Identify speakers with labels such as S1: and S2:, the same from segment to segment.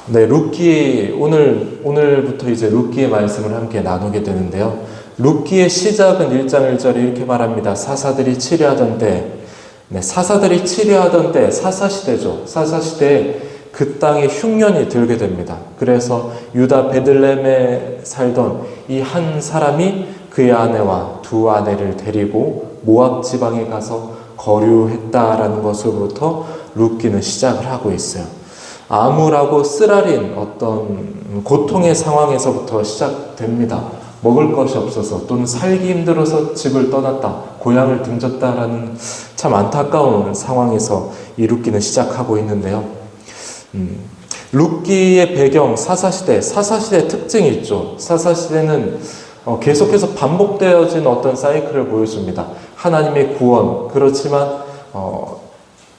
S1: 네, 오늘부터 이제 룻기의 말씀을 함께 나누게 되는데요. 룻기의 시작은 1장 1절에 이렇게 말합니다. 사사들이 치려하던 때, 사사들이 치려하던 때, 사사시대죠. 사사시대에 그 땅에 흉년이 들게 됩니다. 그래서 유다 베들레헴에 살던 이 한 사람이 그의 아내와 두 아내를 데리고 모압 지방에 가서 거류했다라는 것으로부터 룻기는 시작을 하고 있어요. 암울하고 쓰라린 어떤 고통의 상황에서부터 시작됩니다. 먹을 것이 없어서 또는 살기 힘들어서 집을 떠났다, 고향을 등졌다라는 참 안타까운 상황에서 이 룻기는 시작하고 있는데요. 룻기의 배경, 사사시대 특징이 있죠. 사사시대는 계속해서 반복되어진 어떤 사이클을 보여줍니다. 하나님의 구원, 그렇지만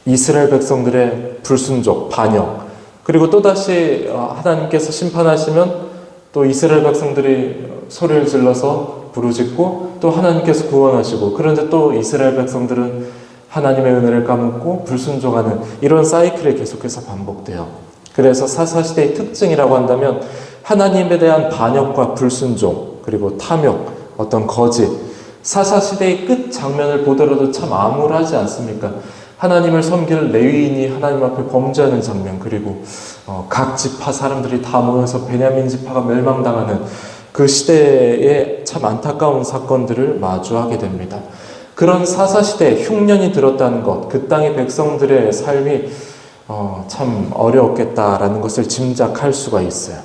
S1: 이스라엘 백성들의 불순종, 반역, 그리고 또다시 하나님께서 심판하시면 또 이스라엘 백성들이 소리를 질러서 부르짖고 또 하나님께서 구원하시고, 그런데 또 이스라엘 백성들은 하나님의 은혜를 까먹고 불순종하는 이런 사이클이 계속해서 반복돼요. 그래서 사사시대의 특징이라고 한다면 하나님에 대한 반역과 불순종, 그리고 탐욕, 어떤 거짓, 사사시대의 끝 장면을 보더라도 참 암울하지 않습니까? 하나님을 섬길 레위인이 하나님 앞에 범죄하는 장면, 그리고 각 지파 사람들이 다 모여서 베냐민 지파가 멸망당하는 그 시대에 참 안타까운 사건들을 마주하게 됩니다. 그런 사사시대에 흉년이 들었다는 것, 그 땅의 백성들의 삶이 참 어려웠겠다라는 것을 짐작할 수가 있어요.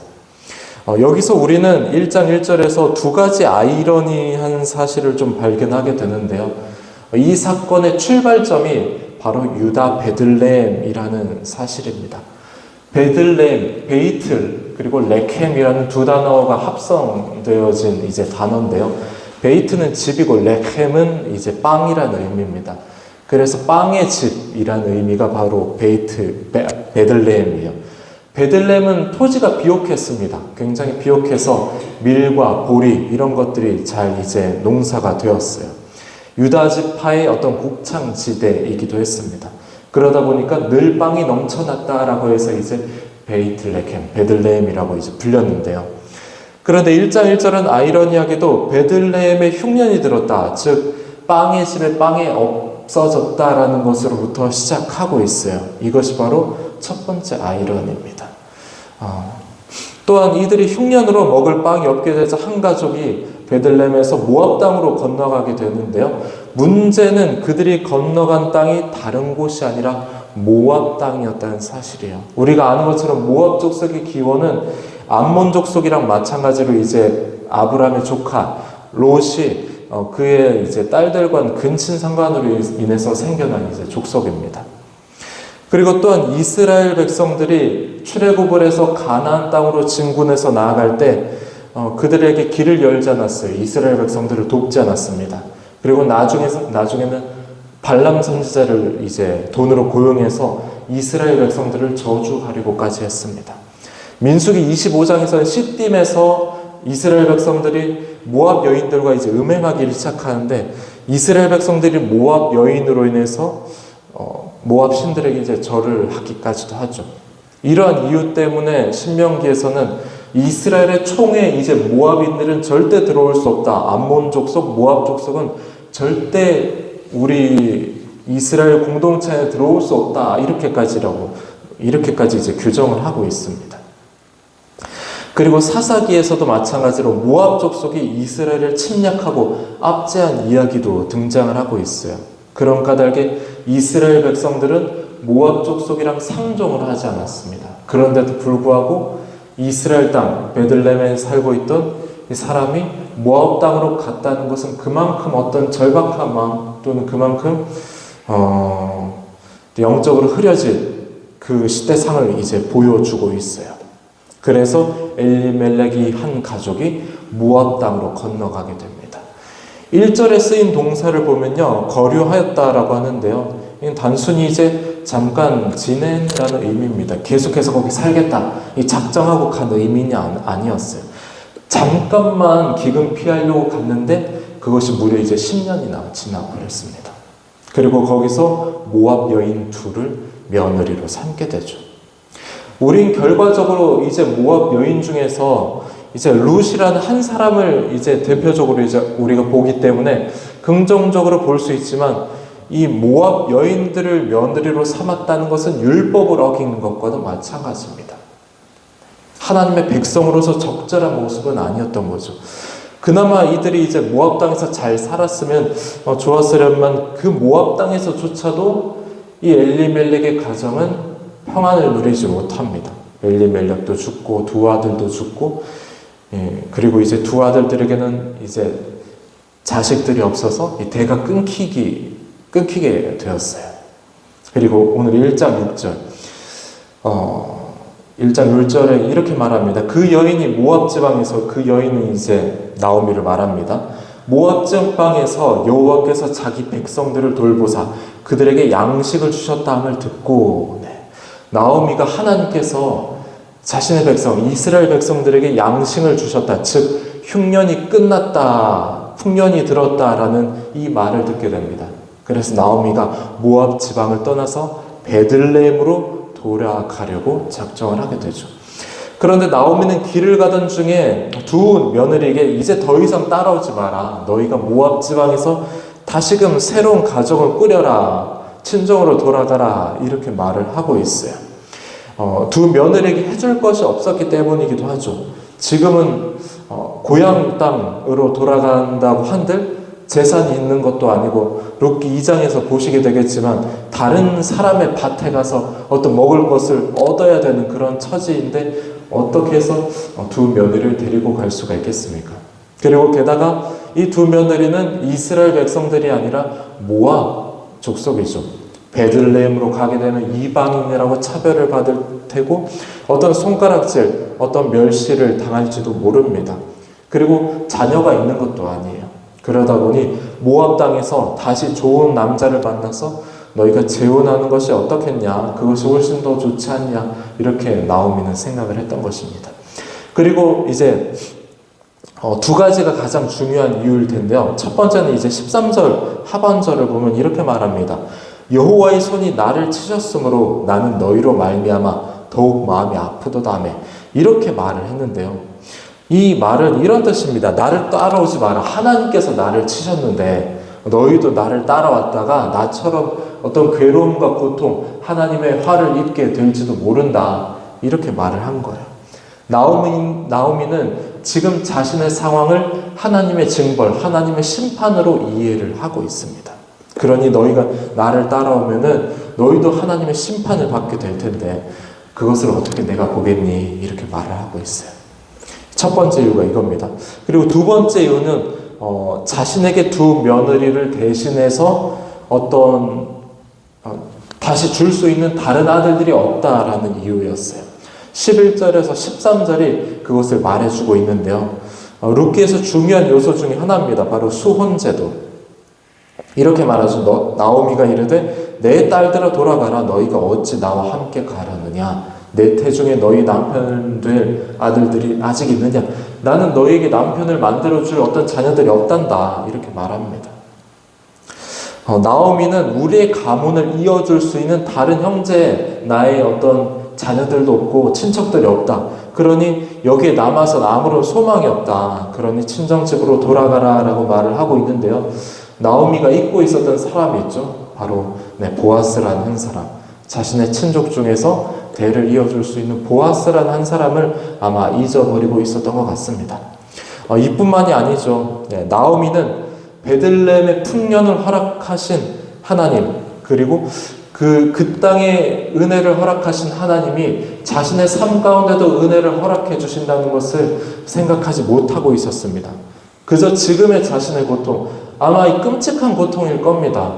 S1: 여기서 우리는 1장 1절에서 두 가지 아이러니한 사실을 좀 발견하게 되는데요. 이 사건의 출발점이 바로 유다 베들레헴이라는 사실입니다. 베들레헴, 베이틀, 그리고 레켐이라는 두 단어가 합성되어진 이제 단어인데요. 베이트는 집이고 레켐은 이제 빵이라는 의미입니다. 그래서 빵의 집이라는 의미가 바로 베들레헴이에요. 베들레헴은 토지가 비옥했습니다. 굉장히 비옥해서 밀과 보리 이런 것들이 잘 이제 농사가 되었어요. 유다 지파의 어떤 곡창지대이기도 했습니다. 그러다 보니까 늘 빵이 넘쳐났다라고 해서 이제 베들레헴이라고 이제 불렸는데요. 그런데 1장 1절은 아이러니하게도 베들레헴에 흉년이 들었다, 즉 빵의 집에 빵이 없어졌다라는 것으로부터 시작하고 있어요. 이것이 바로 첫 번째 아이러니입니다. 또한 이들이 흉년으로 먹을 빵이 없게 되자 한 가족이 베들레헴에서 모압 땅으로 건너가게 되는데요. 문제는 그들이 건너간 땅이 다른 곳이 아니라 모압 땅이었다는 사실이에요. 우리가 아는 것처럼 모압 족속의 기원은 암몬 족속이랑 마찬가지로 이제 아브라함의 조카 롯이 그의 이제 딸들과는 근친 상관으로 인해서 생겨난 이제 족속입니다. 그리고 또한 이스라엘 백성들이 출애굽을 해서 가나안 땅으로 진군해서 나아갈 때 그들에게 길을 열지 않았어요. 이스라엘 백성들을 돕지 않았습니다. 그리고 나중에는 발람 선지자를 이제 돈으로 고용해서 이스라엘 백성들을 저주하려고까지 했습니다. 민수기 25장에서는 시딤에서 이스라엘 백성들이 모압 여인들과 이제 음행하기를 시작하는데, 이스라엘 백성들이 모압 여인으로 인해서 모압 신들에게 이제 절을 하기까지도 하죠. 이러한 이유 때문에 신명기에서는 이스라엘의 총에 이제 모압인들은 절대 들어올 수 없다. 암몬 족속, 모압 족속은 절대 우리 이스라엘 공동체에 들어올 수 없다. 이렇게까지 이제 규정을 하고 있습니다. 그리고 사사기에서도 마찬가지로 모압 족속이 이스라엘을 침략하고 압제한 이야기도 등장을 하고 있어요. 그런 까닭에 이스라엘 백성들은 모압 족속이랑 상종을 하지 않았습니다. 그런데도 불구하고 이스라엘 땅 베들레헴에 살고 있던 이 사람이 모압 땅으로 갔다는 것은 그만큼 어떤 절박한 마음, 또는 그만큼 영적으로 흐려질 그 시대상을 이제 보여주고 있어요. 그래서 엘리멜렉이 한 가족이 모압 땅으로 건너가게 됩니다. 1절에 쓰인 동사를 보면요, 거류하였다라고 하는데요, 이건 단순히 이제 잠깐 지낸다는 의미입니다. 계속해서 거기 살겠다, 이 작정하고 간 의미는 아니었어요. 잠깐만 기근 피하려고 갔는데 그것이 무려 이제 10년이나 지나버렸습니다. 그리고 거기서 모압 여인 둘을 며느리로 삼게 되죠. 우린 결과적으로 이제 모압 여인 중에서 이제 룻이라는 한 사람을 이제 대표적으로 이제 우리가 보기 때문에 긍정적으로 볼 수 있지만, 이 모압 여인들을 며느리로 삼았다는 것은 율법을 어기는 것과도 마찬가지입니다. 하나님의 백성으로서 적절한 모습은 아니었던 거죠. 그나마 이들이 이제 모압 땅에서 잘 살았으면 좋았으련만, 그 모압 땅에서조차도 이 엘리멜렉의 가정은 평안을 누리지 못합니다. 엘리멜렉도 죽고 두 아들도 죽고, 그리고 이제 두 아들들에게는 이제 자식들이 없어서 이 대가 끊기게 되었어요. 그리고 오늘 1장 6절, 1장 6절에 이렇게 말합니다. 그 여인이 모압 지방에서, 그 여인은 이제 나오미를 말합니다. 모압 지방에서 여호와께서 자기 백성들을 돌보사 그들에게 양식을 주셨다 함을 듣고, 나오미가 하나님께서 자신의 백성, 이스라엘 백성들에게 양식을 주셨다, 즉 흉년이 끝났다, 풍년이 들었다라는 이 말을 듣게 됩니다. 그래서 나오미가 모압 지방을 떠나서 베들레헴으로 돌아가려고 작정을 하게 되죠. 그런데 나오미는 길을 가던 중에 두 며느리에게 이제 더 이상 따라오지 마라, 너희가 모압 지방에서 다시금 새로운 가정을 꾸려라, 친정으로 돌아가라, 이렇게 말을 하고 있어요. 두 며느리에게 해줄 것이 없었기 때문이기도 하죠. 지금은 고향 땅으로 돌아간다고 한들 재산이 있는 것도 아니고, 룻기 2장에서 보시게 되겠지만 다른 사람의 밭에 가서 어떤 먹을 것을 얻어야 되는 그런 처지인데, 어떻게 해서 두 며느리를 데리고 갈 수가 있겠습니까? 그리고 게다가 이 두 며느리는 이스라엘 백성들이 아니라 모압 족속이죠. 베들레헴으로 가게 되면 이방인이라고 차별을 받을 테고, 어떤 손가락질, 어떤 멸시를 당할지도 모릅니다. 그리고 자녀가 있는 것도 아니에요. 그러다 보니 모압 땅에서 다시 좋은 남자를 만나서 너희가 재혼하는 것이 어떻겠냐, 그것이 훨씬 더 좋지 않냐, 이렇게 나오미는 생각을 했던 것입니다. 그리고 이제 두 가지가 가장 중요한 이유일 텐데요. 첫 번째는 이제 13절 하반절을 보면 이렇게 말합니다. 여호와의 손이 나를 치셨으므로 나는 너희로 말미암아 더욱 마음이 아프도다매, 이렇게 말을 했는데요. 이 말은 이런 뜻입니다. 나를 따라오지 마라. 하나님께서 나를 치셨는데 너희도 나를 따라왔다가 나처럼 어떤 괴로움과 고통, 하나님의 화를 입게 될지도 모른다, 이렇게 말을 한 거예요. 나오미는 지금 자신의 상황을 하나님의 징벌, 하나님의 심판으로 이해를 하고 있습니다. 그러니 너희가 나를 따라오면은 너희도 하나님의 심판을 받게 될 텐데 그것을 어떻게 내가 보겠니, 이렇게 말을 하고 있어요. 첫 번째 이유가 이겁니다. 그리고 두 번째 이유는 자신에게 두 며느리를 대신해서 다시 줄 수 있는 다른 아들들이 없다라는 이유였어요. 11절에서 13절이 그것을 말해주고 있는데요. 룻기에서 중요한 요소 중에 하나입니다. 바로 수혼제도. 이렇게 말하죠. 나오미가 이르되 내 딸들아 돌아가라, 너희가 어찌 나와 함께 가려느냐, 내 태중에 너희 남편 될 아들들이 아직 있느냐, 나는 너희에게 남편을 만들어줄 어떤 자녀들이 없단다, 이렇게 말합니다. 나오미는 우리의 가문을 이어줄 수 있는 다른 형제, 나의 어떤 자녀들도 없고 친척들이 없다. 그러니 여기에 남아서 아무런 소망이 없다. 그러니 친정집으로 돌아가라 라고 말을 하고 있는데요. 나오미가 잊고 있었던 사람이 있죠. 바로 보아스라는 한 사람. 자신의 친족 중에서 대를 이어줄 수 있는 보아스라는 한 사람을 아마 잊어버리고 있었던 것 같습니다. 이뿐만이 아니죠. 나오미는 베들레헴의 풍년을 허락하신 하나님, 그리고 그 땅에 은혜를 허락하신 하나님이 자신의 삶 가운데도 은혜를 허락해 주신다는 것을 생각하지 못하고 있었습니다. 그저 지금의 자신의 고통, 아마 이 끔찍한 고통일 겁니다.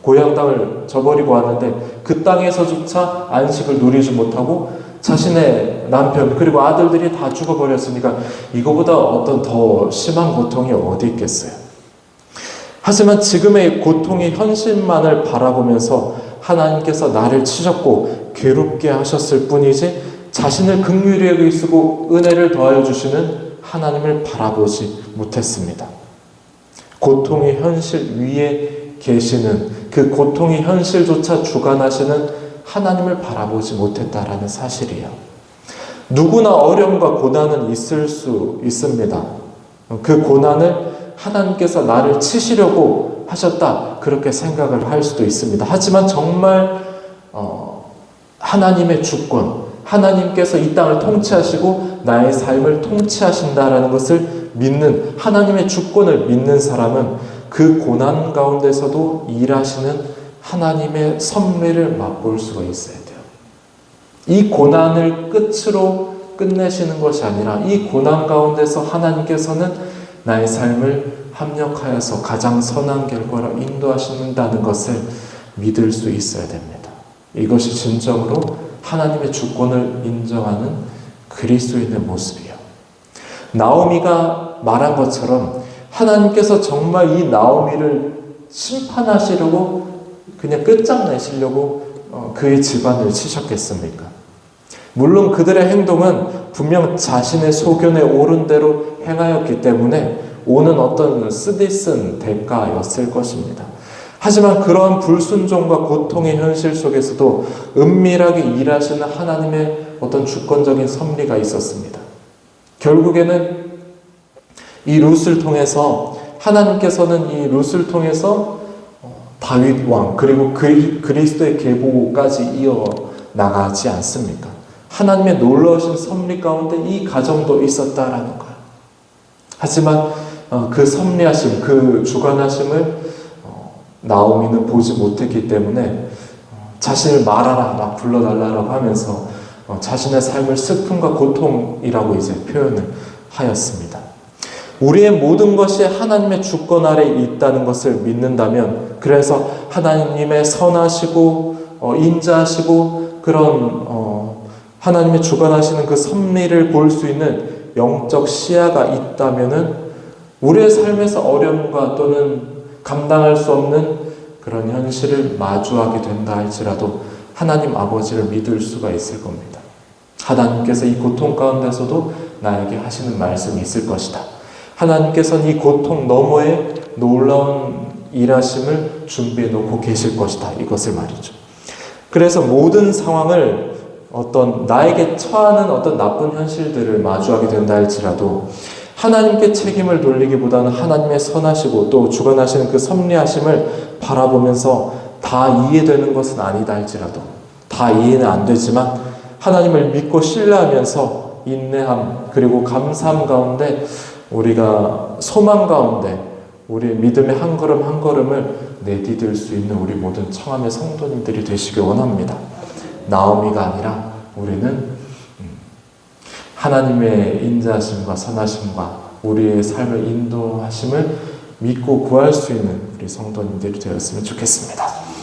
S1: 고향 땅을 저버리고 왔는데 그 땅에서조차 안식을 누리지 못하고 자신의 남편 그리고 아들들이 다 죽어버렸으니까 이거보다 어떤 더 심한 고통이 어디 있겠어요. 하지만 지금의 고통의 현실만을 바라보면서 하나님께서 나를 치셨고 괴롭게 하셨을 뿐이지 자신을 긍휼히 여기시고 은혜를 더하여 주시는 하나님을 바라보지 못했습니다. 고통의 현실 위에 계시는, 그 고통의 현실조차 주관하시는 하나님을 바라보지 못했다라는 사실이에요. 누구나 어려움과 고난은 있을 수 있습니다. 그 고난을 하나님께서 나를 치시려고 하셨다, 그렇게 생각을 할 수도 있습니다. 하지만 정말 하나님의 주권, 하나님께서 이 땅을 통치하시고 나의 삶을 통치하신다라는 것을 믿는, 하나님의 주권을 믿는 사람은 그 고난 가운데서도 일하시는 하나님의 섭리를 맛볼 수가 있어야 돼요. 이 고난을 끝으로 끝내시는 것이 아니라 이 고난 가운데서 하나님께서는 나의 삶을 합력하여서 가장 선한 결과로 인도하신다는 것을 믿을 수 있어야 됩니다. 이것이 진정으로 하나님의 주권을 인정하는 그리스도인의 모습이에요. 나오미가 말한 것처럼 하나님께서 정말 이 나오미를 심판하시려고 그냥 끝장내시려고 그의 집안을 치셨겠습니까? 물론 그들의 행동은 분명 자신의 소견에 옳은 대로 행하였기 때문에 오는 어떤 쓰디쓴 대가였을 것입니다. 하지만 그러한 불순종과 고통의 현실 속에서도 은밀하게 일하시는 하나님의 어떤 주권적인 섭리가 있었습니다. 결국에는 이 룻을 통해서 하나님께서는 이 룻을 통해서 다윗 왕 그리고 그리스도의 계보까지 이어나가지 않습니까? 하나님의 놀라우신 섭리 가운데 이 가정도 있었다라는 거예요. 하지만 그 섭리하심, 그 주관하심을 나오미는 보지 못했기 때문에 자신을 말하라, 막 불러달라고 하면서 자신의 삶을 슬픔과 고통이라고 이제 표현을 하였습니다. 우리의 모든 것이 하나님의 주권 아래 있다는 것을 믿는다면, 그래서 하나님의 선하시고 인자하시고 그런 하나님의 주관하시는 그 섭리를 볼 수 있는 영적 시야가 있다면은 우리의 삶에서 어려움과 또는 감당할 수 없는 그런 현실을 마주하게 된다 할지라도 하나님 아버지를 믿을 수가 있을 겁니다. 하나님께서 이 고통 가운데서도 나에게 하시는 말씀이 있을 것이다. 하나님께서는 이 고통 너머에 놀라운 일하심을 준비해 놓고 계실 것이다. 이것을 말이죠. 그래서 모든 상황을 나에게 처하는 어떤 나쁜 현실들을 마주하게 된다 할지라도 하나님께 책임을 돌리기보다는 하나님의 선하시고 또 주관하시는 그 섭리하심을 바라보면서 다 이해되는 것은 아니다 할지라도, 다 이해는 안 되지만 하나님을 믿고 신뢰하면서 인내함 그리고 감사함 가운데 우리가 소망 가운데 우리의 믿음의 한 걸음 한 걸음을 내디딜 수 있는 우리 모든 청함의 성도님들이 되시길 원합니다. 나오미가 아니라 우리는 하나님의 인자하심과 선하심과 우리의 삶을 인도하심을 믿고 구할 수 있는 우리 성도님들이 되었으면 좋겠습니다.